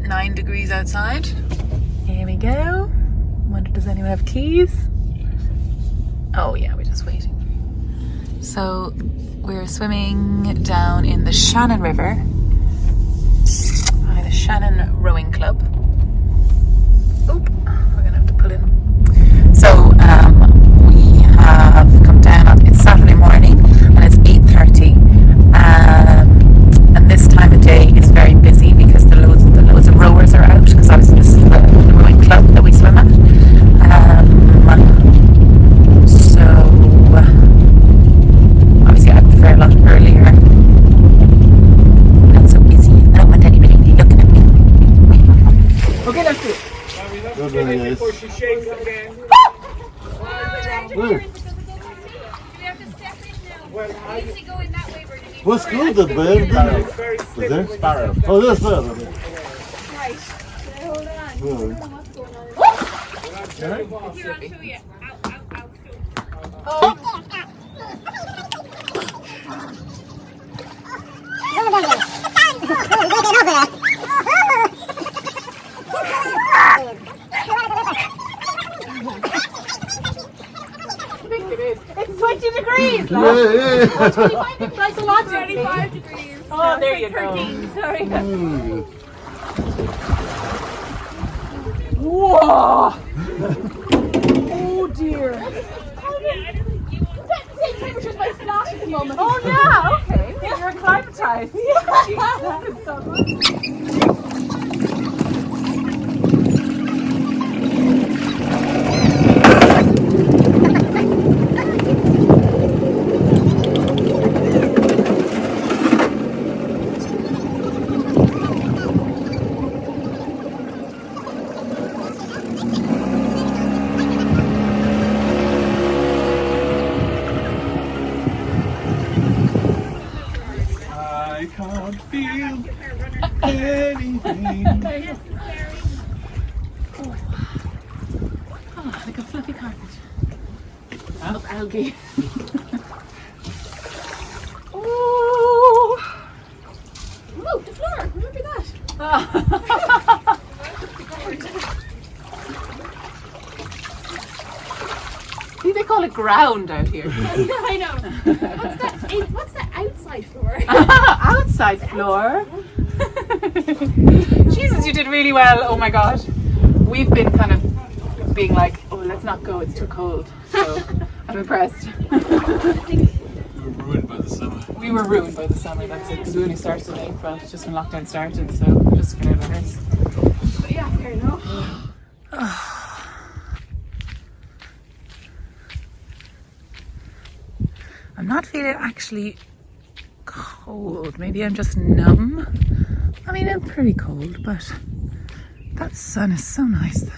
9 degrees outside. Here we go. Wonder, does anyone have keys? Oh yeah, we're just waiting. So we're swimming down in the Shannon River by the Shannon Rowing Club. Oop, we're gonna have to pull in. So we have come down, it's Saturday morning and it's 8:30, and this time of day is very busy because the loads of rowers are out, because obviously this is the rowing club that we swim at. So obviously I prefer a lot earlier. Not so busy. I don't want anybody looking at me. Okay, let's do it. Before she shakes again. What's good, the bird? Is there? Sparrow. Oh, there's that. Right. Hold on. Oh. You're on to you. It's 20 degrees! Yeah, yeah. Oh, 25 degrees, that's a lot. 25 degrees. Oh, there you go. 13, sorry. Whoa! Oh dear. Same temperature as my flat at the moment. Oh yeah, okay. You're acclimatized. I can't feel anything. Oh, like a fluffy carpet of algae. Oh! Look, the floor. Remember that? See, they call it ground out here. Yeah, I know. What's that outside floor? Outside floor. Jesus, you did really well. Oh my god. We've been kind of being like, oh, let's not go, it's too cold. So I'm impressed. We were ruined by the summer. We were ruined by the summer, that's it. Because we only started in April, just when lockdown started. So just get out of this. But yeah, fair enough. I'm not feeling actually cold. Maybe I'm just numb. I mean, I'm pretty cold, but that sun is so nice though.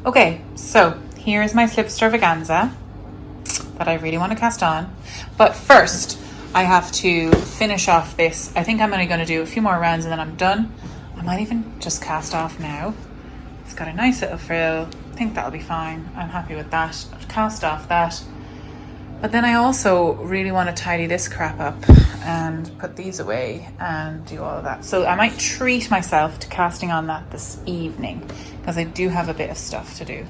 Okay, so here's my Slipstravaganza that I really want to cast on. But first, I have to finish off this. I think I'm only going to do a few more rounds and then I'm done. I might even just cast off now. It's got a nice little frill. I think that'll be fine. I'm happy with that. I'll cast off that. But then I also really want to tidy this crap up and put these away and do all of that. So I might treat myself to casting on that this evening because I do have a bit of stuff to do.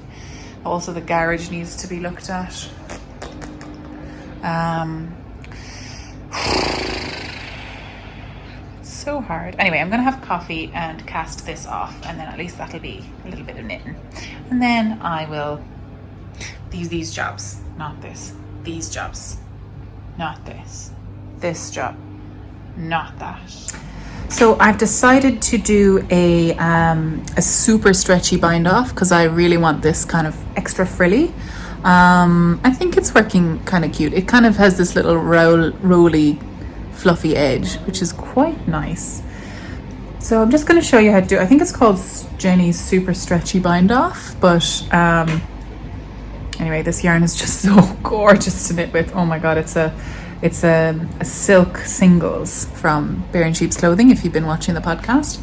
Also, the garage needs to be looked at. So hard. Anyway, I'm going to have coffee and cast this off, and then at least that'll be a little bit of knitting. And then I will use these jobs, not this. These jobs, not this. This job, not that. So I've decided to do a super stretchy bind off because I really want this kind of extra frilly. I think it's working kind of cute. It kind of has this little roly, fluffy edge, which is quite nice. So I'm just going to show you how to do it. I think it's called Jenny's Super Stretchy Bind Off, but anyway, this yarn is just so gorgeous to knit with. Oh my god, it's a silk singles from Bear and Sheep's Clothing, if you've been watching the podcast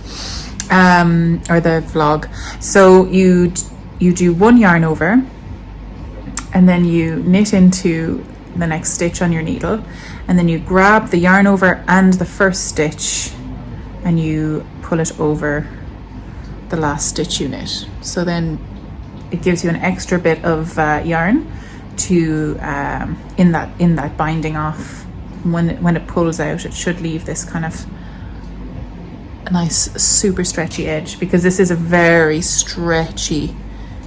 or the vlog. So you do one yarn over, and then you knit into the next stitch on your needle, and then you grab the yarn over and the first stitch and you pull it over the last stitch you knit. So then it gives you an extra bit of yarn to in that binding off. When it pulls out, it should leave this kind of a nice super stretchy edge, because this is a very stretchy,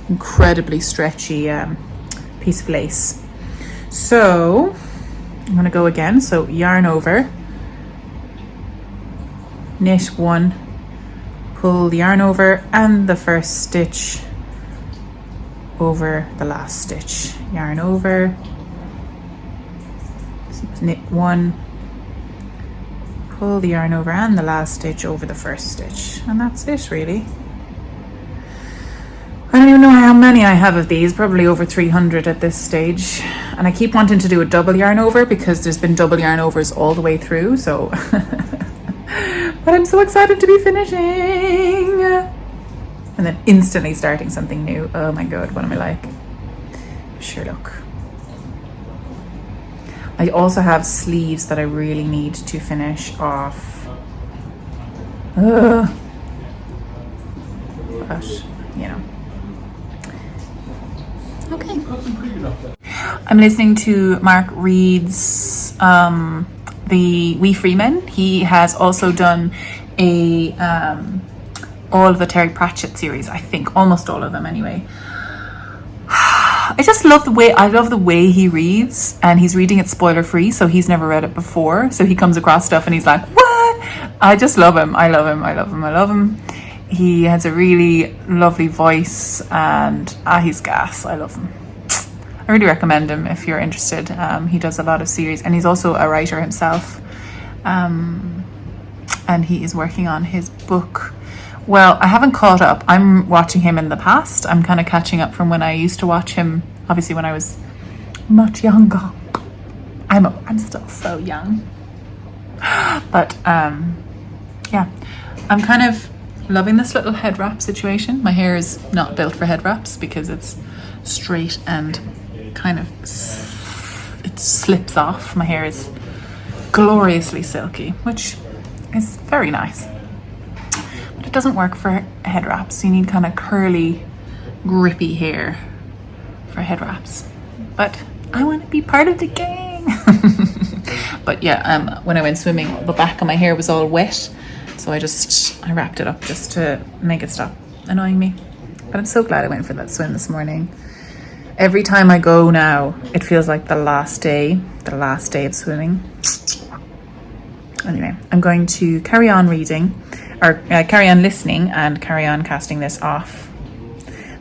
incredibly stretchy piece of lace. So I'm going to go again. So yarn over, knit one, pull the yarn over and the first stitch over the last stitch, yarn over, knit one, pull the yarn over and the last stitch over the first stitch, and that's it really. I don't even know how many I have of these, probably over 300 at this stage, and I keep wanting to do a double yarn over because there's been double yarn overs all the way through, so but I'm so excited to be finishing and then instantly starting something new. Oh my god, what am I like? Sure, look. I also have sleeves that I really need to finish off. But, you know. Okay. I'm listening to Mark Reed's The We Free Men. He has also done a all of the Terry Pratchett series, I think, almost all of them anyway. I just love the way he reads, and he's reading it spoiler free, so he's never read it before, so he comes across stuff and he's like, what? I just love him. I love him. He has a really lovely voice, and he's gas. I love him. I really recommend him if you're interested. He does a lot of series, and he's also a writer himself, and he is working on his book. Well, I haven't caught up. I'm watching him in the past. I'm kind of catching up from when I used to watch him, obviously when I was much younger. I'm still so young. But yeah, I'm kind of loving this little head wrap situation. My hair is not built for head wraps because it's straight and kind of it slips off. My hair is gloriously silky, which is very nice. But it doesn't work for head wraps. You need kind of curly, grippy hair for head wraps. But I want to be part of the gang. But yeah, when I went swimming, the back of my hair was all wet, so I wrapped it up just to make it stop annoying me. But I'm so glad I went for that swim this morning. Every time I go now, it feels like the last day of swimming. Anyway, I'm going to carry on reading, or carry on listening and carry on casting this off.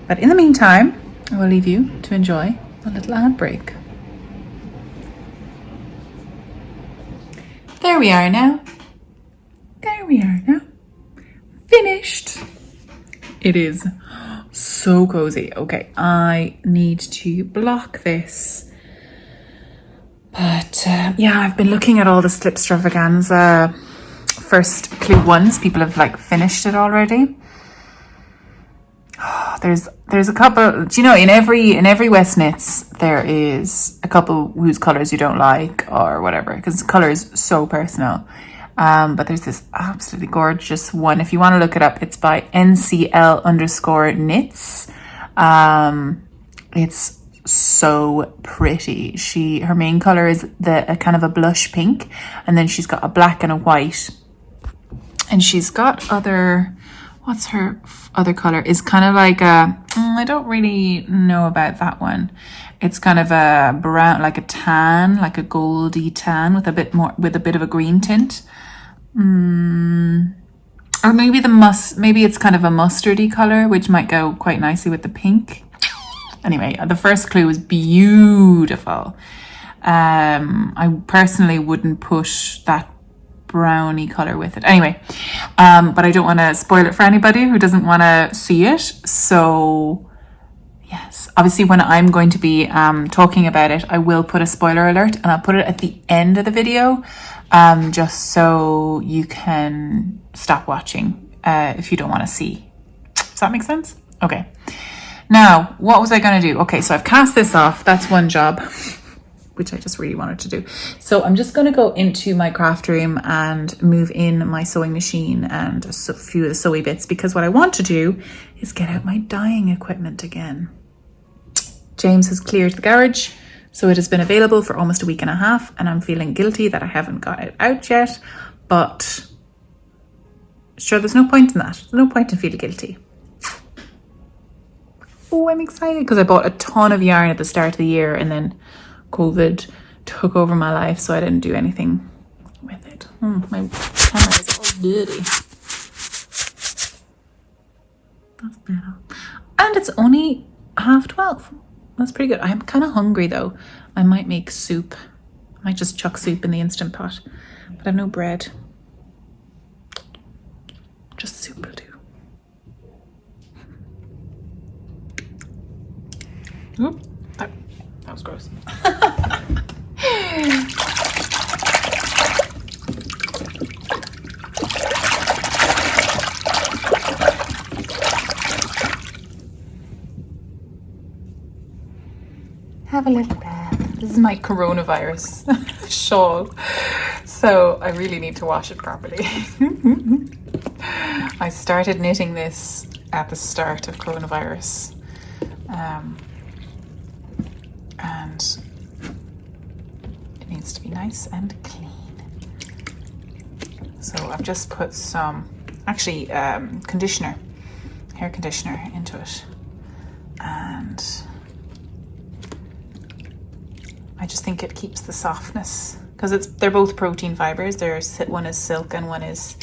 But in the meantime, I will leave you to enjoy a little ad break. There we are now. Finished. It is so cozy. Okay, I need to block this. But yeah, I've been looking at all the Slipstravaganza first clue ones. People have like finished it already. There's a couple, do you know, in every West Knits there is a couple whose colours you don't like or whatever, because colour is so personal. But there's this absolutely gorgeous one. If you want to look it up, it's by NCL_knits. It's so pretty. Her main color is a kind of a blush pink, and then she's got a black and a white, and she's got what's her other color is kind of like I don't really know about that one. It's kind of a brown, like a tan, like a goldy tan with a bit of a green tint. Or maybe maybe it's kind of a mustardy color, which might go quite nicely with the pink. Anyway, the first clue is beautiful. I personally wouldn't put that browny color with it. Anyway, but I don't want to spoil it for anybody who doesn't want to see it. So yes, obviously when I'm going to be talking about it, I will put a spoiler alert, and I'll put it at the end of the video, just so you can stop watching if you don't want to see. Does that make sense? Okay. Now, what was I going to do? Okay, so I've cast this off. That's one job, which I just really wanted to do. So I'm just going to go into my craft room and move in my sewing machine and a few of the sewy bits, because what I want to do is get out my dyeing equipment again. James has cleared the garage, so it has been available for almost a week and a half, and I'm feeling guilty that I haven't got it out yet, but sure, there's no point in that. There's no point in feeling guilty. Oh, I'm excited because I bought a ton of yarn at the start of the year, and then COVID took over my life, so I didn't do anything with it. My camera is all dirty. That's better. And it's only 12:30. That's pretty good. I'm kind of hungry though. I might make soup. I might just chuck soup in the Instant Pot, but I have no bread. Just soup will do. Oop, that was gross. Have a little bath. This is my coronavirus shawl, so I really need to wash it properly. I started knitting this at the start of coronavirus. And it needs to be nice and clean. So I've just put some, actually, conditioner, hair conditioner into it. And I just think it keeps the softness, because they're both protein fibers. One is silk and one is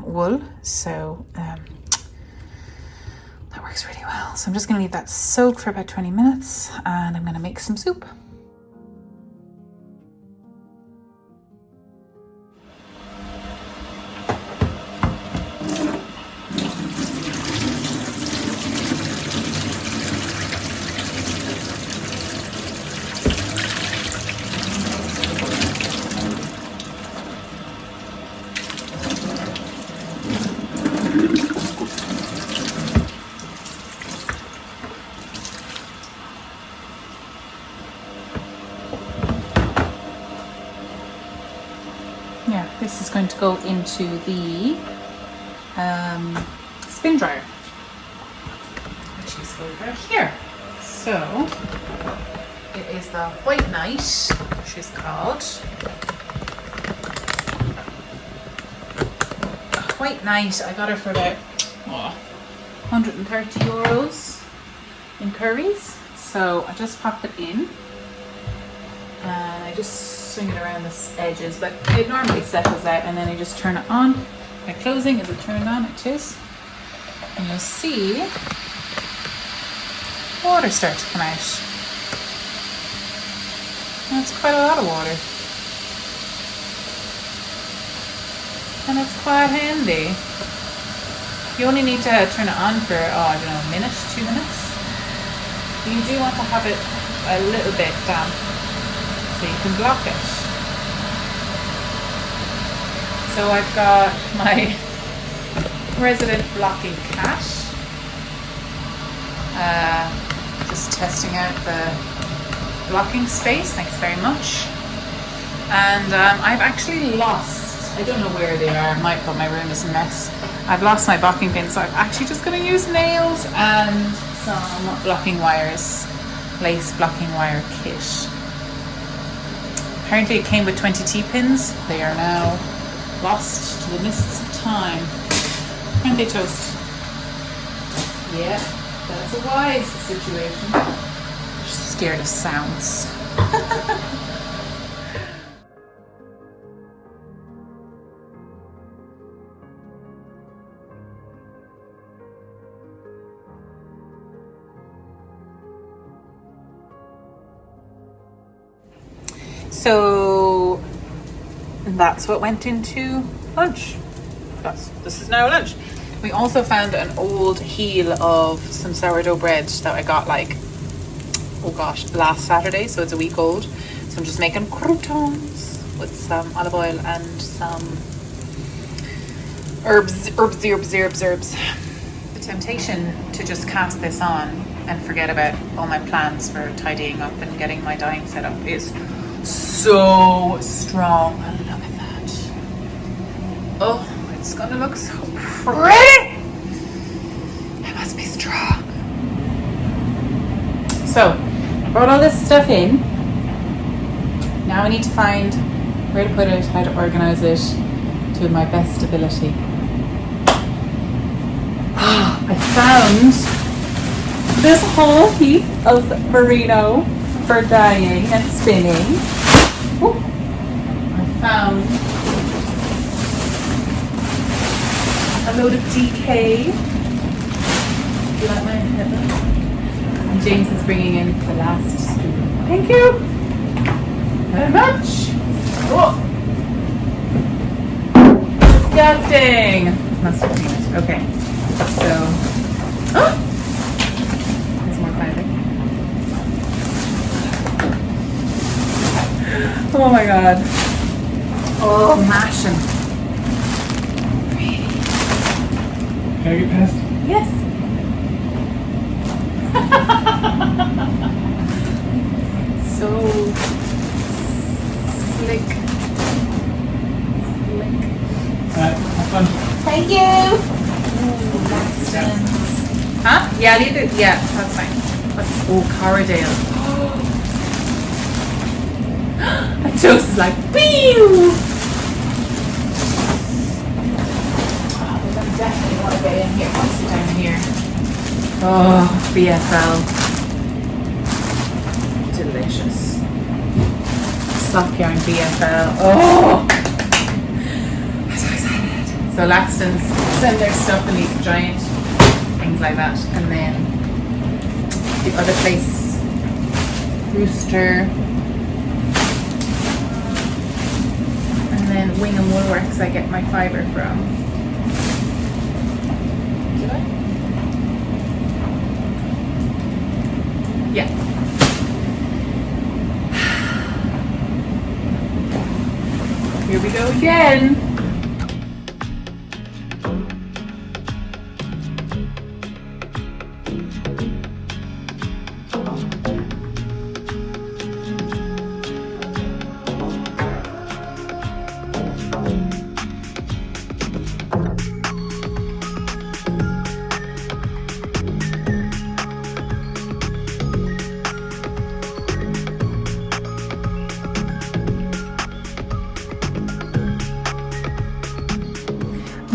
wool. So that works really well. So I'm just going to leave that soak for about 20 minutes, and I'm going to make some soup. Yeah, this is going to go into the spin dryer, which is over here. So it is the White Knight, she's called. White Knight, I got her for about 130 euros in Currys. So I just pop it in and I just swing it around the edges, but it normally settles out, and then I just turn it on by closing. Is it turned on? It is. And you'll see water start to come out. That's quite a lot of water. And it's quite handy. You only need to turn it on for, I don't know, a minute, 2 minutes. You do want to have it a little bit damp, so you can block it. So I've got my resident blocking cat, just testing out the blocking space, thanks very much. And I've actually lost, I don't know where they are, my room is a mess. I've lost my blocking pins, so I'm actually just going to use nails and some blocking wires, lace blocking wire kit. Apparently it came with 20 T-pins. They are now lost to the mists of time. Aren't they, Toast? Yeah, that's a wise situation. She's scared of sounds. So And that's what went into lunch. This is now lunch. We also found an old heel of some sourdough bread that I got like, oh gosh, last Saturday, so it's a week old. So I'm just making croutons with some olive oil and some herbs. The temptation to just cast this on and forget about all my plans for tidying up and getting my dyeing set up is so strong. Look at that. Oh, it's gonna look so pretty. It must be strong. So, I brought all this stuff in. Now I need to find where to put it, how to organize it to my best ability. I found this whole heap of merino for dyeing and spinning. Ooh. I found a load of DK. Do you like my headband? And James is bringing in the last spoon. Thank you very much. Oh. Disgusting. Must have cleaned it. Okay. So, there's more piping. Oh my god. Oh, mashing. Can I get past? Yes. So slick. Have fun. Thank you. Huh? Yeah, leave it. Yeah, that's fine. Oh, Corridale. And Joseph's like, pew! Oh, we're gonna definitely want to get in here. Let's sit down here. Oh, BFL. Delicious. Sock yarn BFL. Oh! I'm so excited. So Laxton's send their stuff in these giant things like that. And then the other place, Rooster. And then Wing and Woolworks I get my fibre from. Did I? Yeah. Here we go again.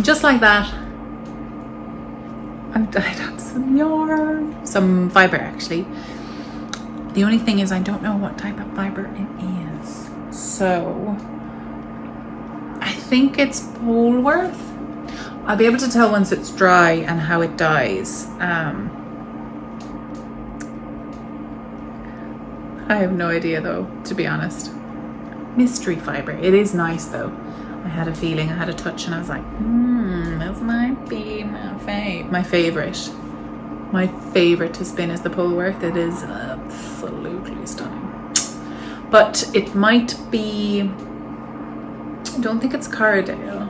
Just like that, I've dyed up some yarn, some fibre actually. The only thing is I don't know what type of fibre it is. So I think it's Polworth. I'll be able to tell once it's dry and how it dyes. I have no idea though, to be honest. Mystery fibre. It is nice though. I had a feeling, I had a touch, and I was like, this might be my favorite. My favorite to spin is the Polworth. It is absolutely stunning. But it might be, I don't think it's Corridale.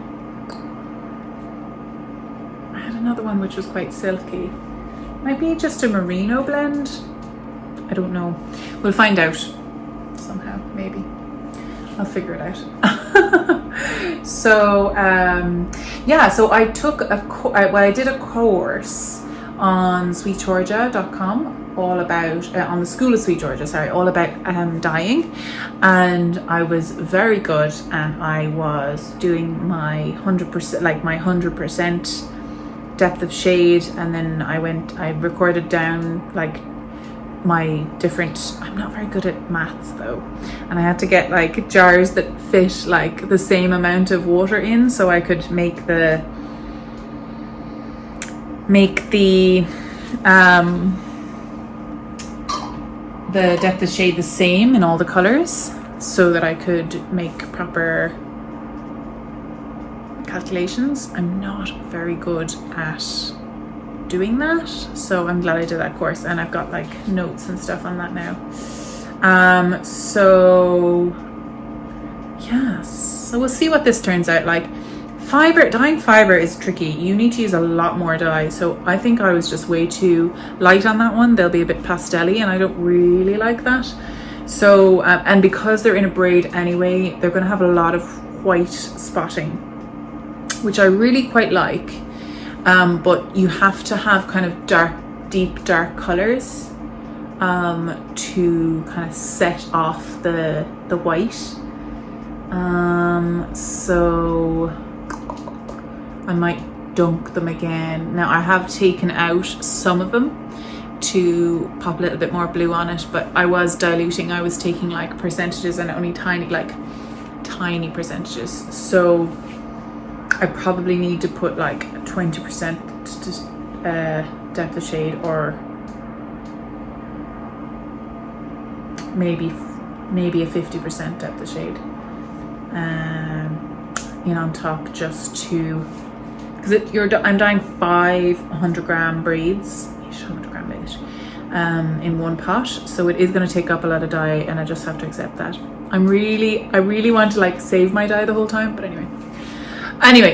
I had another one which was quite silky. Might be just a merino blend. I don't know. We'll find out somehow, maybe. I'll figure it out. So yeah, so I took I did a course on sweetgeorgia.com all about on the School of Sweet Georgia, sorry, all about dyeing, and I was very good, and I was doing my 100%, like my 100% depth of shade, and then I recorded down like my different, I'm not very good at maths though, and I had to get like jars that fit like the same amount of water in, so I could make the depth of shade the same in all the colors, so that I could make proper calculations. I'm not very good at doing that, so I'm glad I did that course, and I've got like notes and stuff on that now. So yes, so we'll see what this turns out like. Dyeing fiber is tricky. You need to use a lot more dye, so I think I was just way too light on that one. They'll be a bit pastel-y, and I don't really like that. So and because they're in a braid anyway, they're going to have a lot of white spotting, which I really quite like. But you have to have kind of deep dark colors to kind of set off the white. So I might dunk them again. Now I have taken out some of them to pop a little bit more blue on it, but I was diluting. I was taking like percentages and only tiny percentages. So I probably need to put like 20% depth of shade, or maybe a 50% depth of shade in on top, just to, because I'm dyeing 500 gram braids, 100 gram beige, in one pot, so it is going to take up a lot of dye, and I just have to accept that. I really want to like save my dye the whole time, but anyway,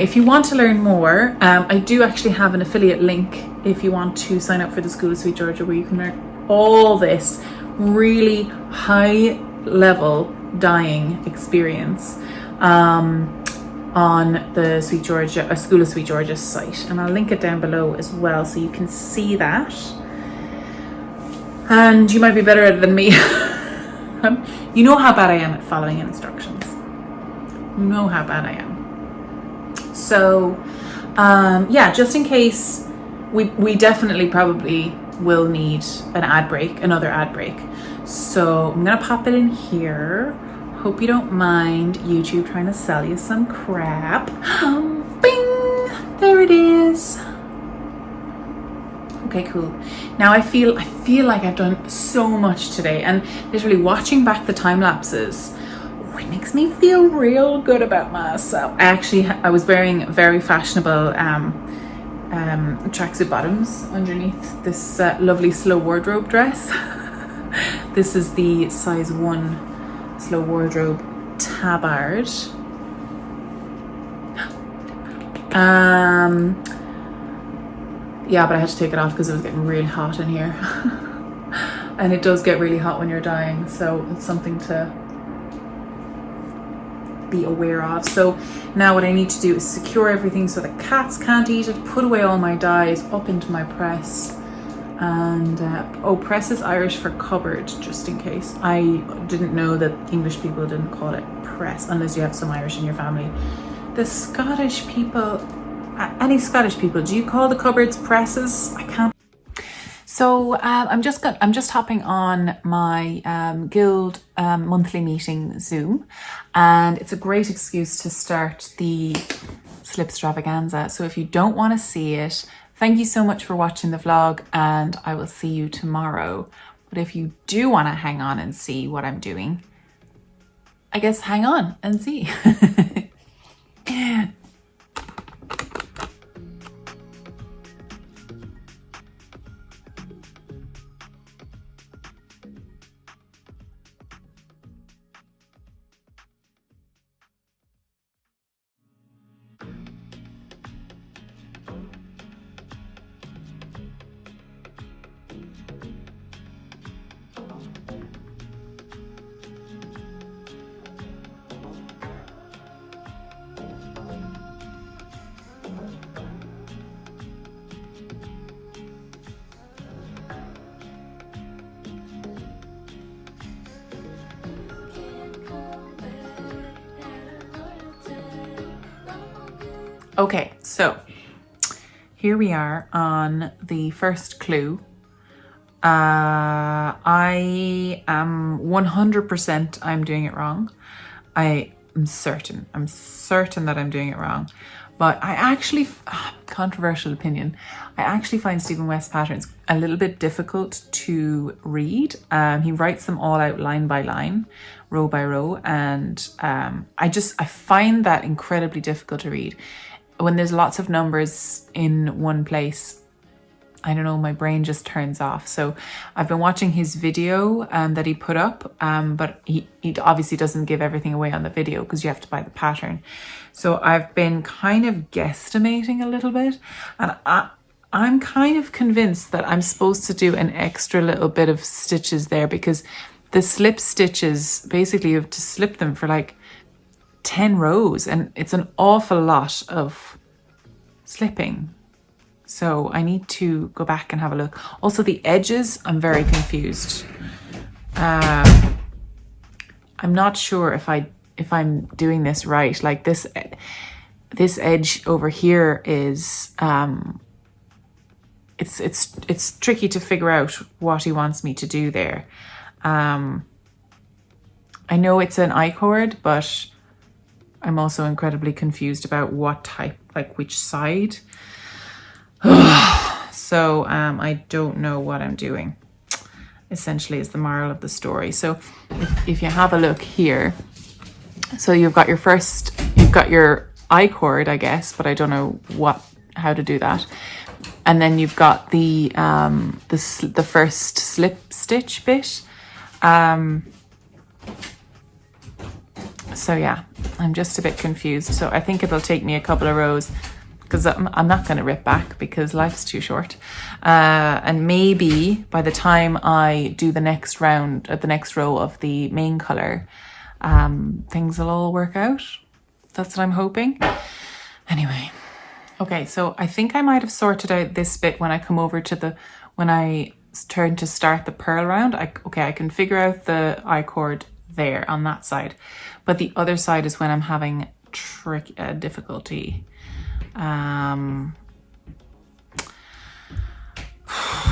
if you want to learn more, I do actually have an affiliate link if you want to sign up for the School of Sweet Georgia, where you can learn all this really high level dyeing experience on the School of Sweet Georgia site, and I'll link it down below as well, so you can see that. And you might be better at it than me. You know how bad I am at following instructions. You know how bad I am. So yeah, just in case, we definitely probably will need another ad break. So I'm gonna pop it in here. Hope you don't mind YouTube trying to sell you some crap. Bing! There it is. Okay, cool. Now I feel like I've done so much today, and literally watching back the time lapses, it makes me feel real good about myself. I was wearing very fashionable tracksuit bottoms underneath this lovely Slow Wardrobe dress. This is the size 1 Slow Wardrobe tabard. Yeah, but I had to take it off because it was getting really hot in here. And it does get really hot when you're dyeing, so it's something to be aware of. So now what I need to do is secure everything so the cats can't eat it, put away all my dyes up into my press. And press is Irish for cupboard, just in case. I didn't know that English people didn't call it press unless you have some Irish in your family. The Scottish people, any Scottish people, do you call the cupboards presses? I can't. So I'm just hopping on my guild monthly meeting Zoom, and it's a great excuse to start the Slipstravaganza. So if you don't want to see it, thank you so much for watching the vlog, and I will see you tomorrow. But if you do want to hang on and see what I'm doing, I guess hang on and see. Okay, so here we are on the first clue. I am 100% I'm doing it wrong. I'm certain that I'm doing it wrong. But I actually, God, controversial opinion. I actually find Stephen West patterns a little bit difficult to read. He writes them all out line by line, row by row, and I find that incredibly difficult to read. When there's lots of numbers in one place, I don't know, my brain just turns off. So I've been watching his video that he put up, but he obviously doesn't give everything away on the video because you have to buy the pattern. So I've been kind of guesstimating a little bit, and I'm kind of convinced that I'm supposed to do an extra little bit of stitches there, because the slip stitches, basically you have to slip them for like 10 rows, and it's an awful lot of slipping. So I need to go back and have a look. Also the edges, I'm very confused. I'm not sure if I'm doing this right. Like this edge over here is it's tricky to figure out what he wants me to do there. I know it's an I-cord, but I'm also incredibly confused about what type, like which side. So I don't know what I'm doing, essentially, is the moral of the story. So if you have a look here, so you've got your I-cord, I guess, but I don't know how to do that. And then you've got the first slip stitch bit. So yeah, I'm just a bit confused. So I think it'll take me a couple of rows, because I'm not going to rip back because life's too short. And maybe by the time I do the next round, the next row of the main colour, things will all work out. That's what I'm hoping. Anyway, okay, so I think I might have sorted out this bit when I come over to when I turn to start the purl round. I can figure out the I-cord there on that side. But the other side is when I'm having difficulty.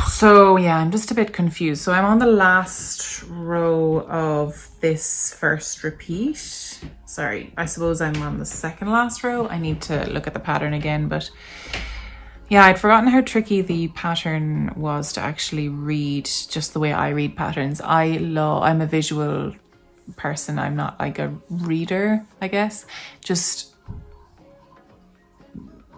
So yeah, I'm just a bit confused. So I'm on the last row of this first repeat. Sorry, I suppose I'm on the second last row. I need to look at the pattern again, but yeah, I'd forgotten how tricky the pattern was to actually read, just the way I read patterns. I'm a visual person. I'm not like a reader, I guess. Just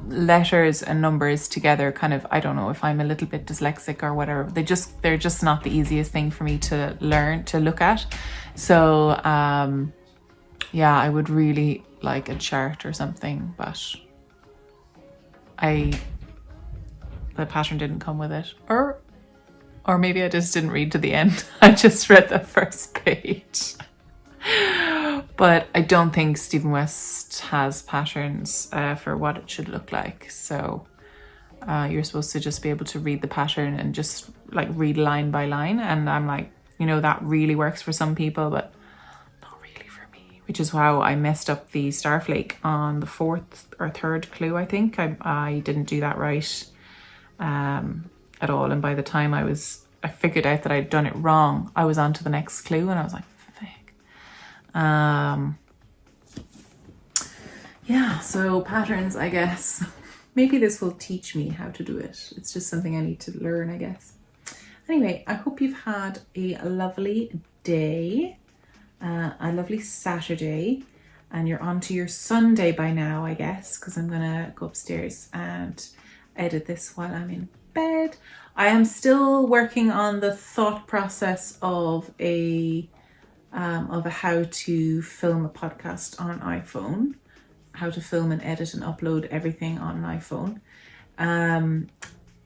letters and numbers together, kind of, I don't know if I'm a little bit dyslexic or whatever. They're just not the easiest thing for me to learn, to look at. So yeah, I would really like a chart or something, but the pattern didn't come with it, or maybe I just didn't read to the end. I just read the first page. But I don't think Stephen West has patterns for what it should look like. So you're supposed to just be able to read the pattern and just like read line by line. And I'm like, that really works for some people, but not really for me. Which is how I messed up the starflake on the fourth or third clue, I think. I didn't do that right at all. And by the time I figured out that I'd done it wrong, I was on to the next clue and I was like, yeah, so patterns, I guess. Maybe this will teach me how to do it. It's just something I need to learn, I guess. Anyway, I hope you've had a lovely day, a lovely Saturday, and you're on to your Sunday by now, I guess, because I'm gonna go upstairs and edit this while I'm in bed. I am still working on the thought process of how to film a podcast on an iPhone, how to film and edit and upload everything on an iPhone.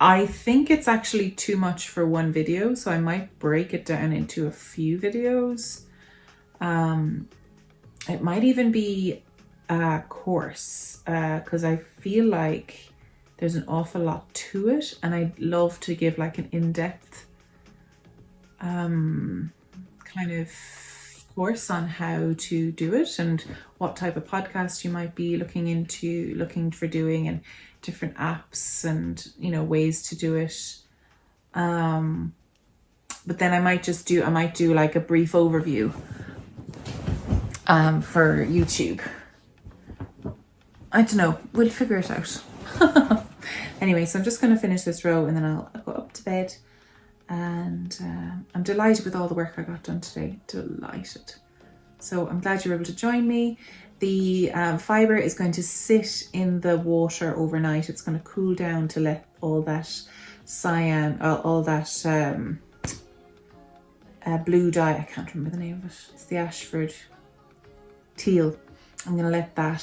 I think it's actually too much for one video, so I might break it down into a few videos. It might even be a course, because I feel like there's an awful lot to it, and I'd love to give like an in-depth kind of course on how to do it and what type of podcast you might be looking for doing, and different apps and ways to do it. But then I might do like a brief overview for YouTube. I don't know, we'll figure it out. Anyway, so I'm just going to finish this row and then I'll go up to bed. And I'm delighted with all the work I got done today. Delighted. So I'm glad you were able to join me. The fibre is going to sit in the water overnight. It's going to cool down to let all that cyan, all that blue dye, I can't remember the name of it. It's the Ashford teal. I'm going to let that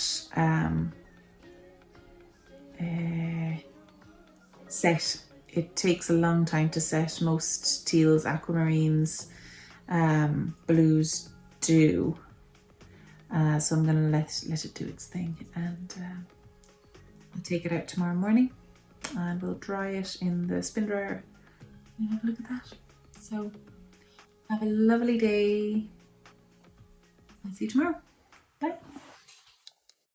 set. It takes a long time to set. Most teals, aquamarines, blues do. So I'm going to let it do its thing, and I'll take it out tomorrow morning and we'll dry it in the spin dryer. And have a look at that. So have a lovely day. I'll see you tomorrow. Bye.